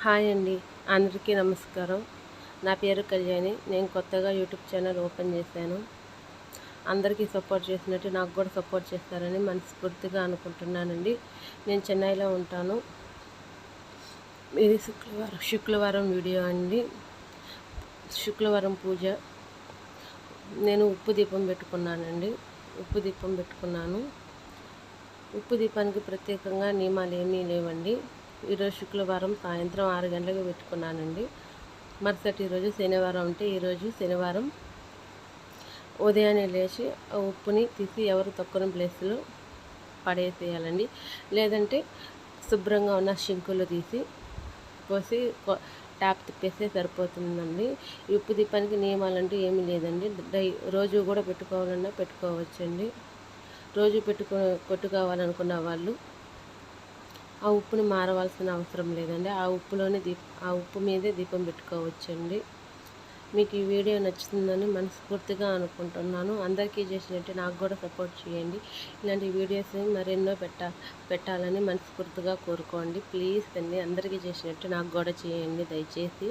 Hi అండి, అందరికీ నమస్కారం. నా పేరు కళ్యాణి. నేను కొత్తగా యూట్యూబ్ ఛానల్ ఓపెన్ చేశాను. అందరికీ సపోర్ట్ చేసినట్టు నాకు కూడా సపోర్ట్ చేస్తారని మనస్ఫూర్తిగా అనుకుంటున్నానండి. నేను చెన్నైలో ఉంటాను. ఇది శుక్రవారం వీడియో అండి. శుక్రవారం పూజ. నేను ఉప్పు దీపం పెట్టుకున్నానండి. ఉప్పు దీపానికి ప్రత్యేకంగా నియమాలు ఏమీ లేవండి. ఈరోజు శుక్రవారం సాయంత్రం 6 గంటలకు పెట్టుకున్నానండి. మరుసటి రోజు శనివారం ఉంటే ఈరోజు శనివారం ఉదయాన్నే లేచి ఆ ఉప్పుని తీసి ఎవరు తక్కువ ప్లేస్లో పడేసేయాలండి. లేదంటే శుభ్రంగా ఉన్న షింకులు తీసి పోసి ట్యాప్ తిప్పేస్తే సరిపోతుందండి. ఈ ఉప్పు దీపానికి నియమాలంటూ ఏమీ లేదండి. రోజు కూడా పెట్టుకోవాలన్నా పెట్టుకోవచ్చండి. రోజు పెట్టుకోవాలనుకున్న వాళ్ళు ఆ ఉప్పుని మారవలసిన అవసరం లేదండి. ఆ ఉప్పు మీదే దీపం పెట్టుకోవచ్చండి. మీకు ఈ వీడియో నచ్చుతుందని మనస్ఫూర్తిగా అనుకుంటున్నాను. అందరికీ చేసినట్టు నాకు కూడా సపోర్ట్ చేయండి. ఇలాంటి వీడియోస్ మరెన్నో పెట్టాలని మనస్ఫూర్తిగా కోరుకోండి. ప్లీజ్ అండి, అందరికీ చేసినట్టు నాకు కూడా చేయండి దయచేసి.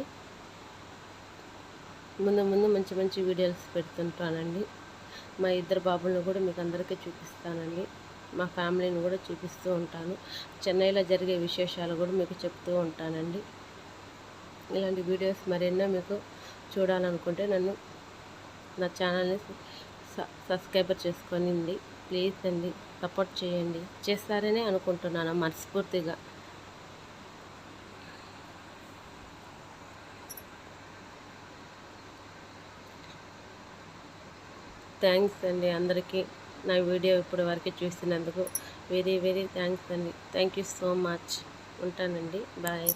ముందు మంచి మంచి వీడియోస్ పెడుతుంటానండి. మా ఇద్దరు బాబులను కూడా మీకు అందరికీ చూపిస్తానండి. మా ఫ్యామిలీని కూడా చూపిస్తూ ఉంటాను. చెన్నైలో జరిగే విశేషాలు కూడా మీకు చెప్తూ ఉంటానండి. ఇలాంటి వీడియోస్ మరెన్నో మీకు చూడాలనుకుంటే నా ఛానల్ని సబ్స్క్రైబర్ చేసుకోండి. ప్లీజ్ అండి, సపోర్ట్ చేయండి. చేస్తారని అనుకుంటున్నాను మనస్ఫూర్తిగా. థ్యాంక్స్ అండి అందరికీ. నా వీడియో ఇప్పటి వరకు చూసినందుకు వెరీ థ్యాంక్స్ అండి. Thank you so much. ఉంటానండి. బాయ్.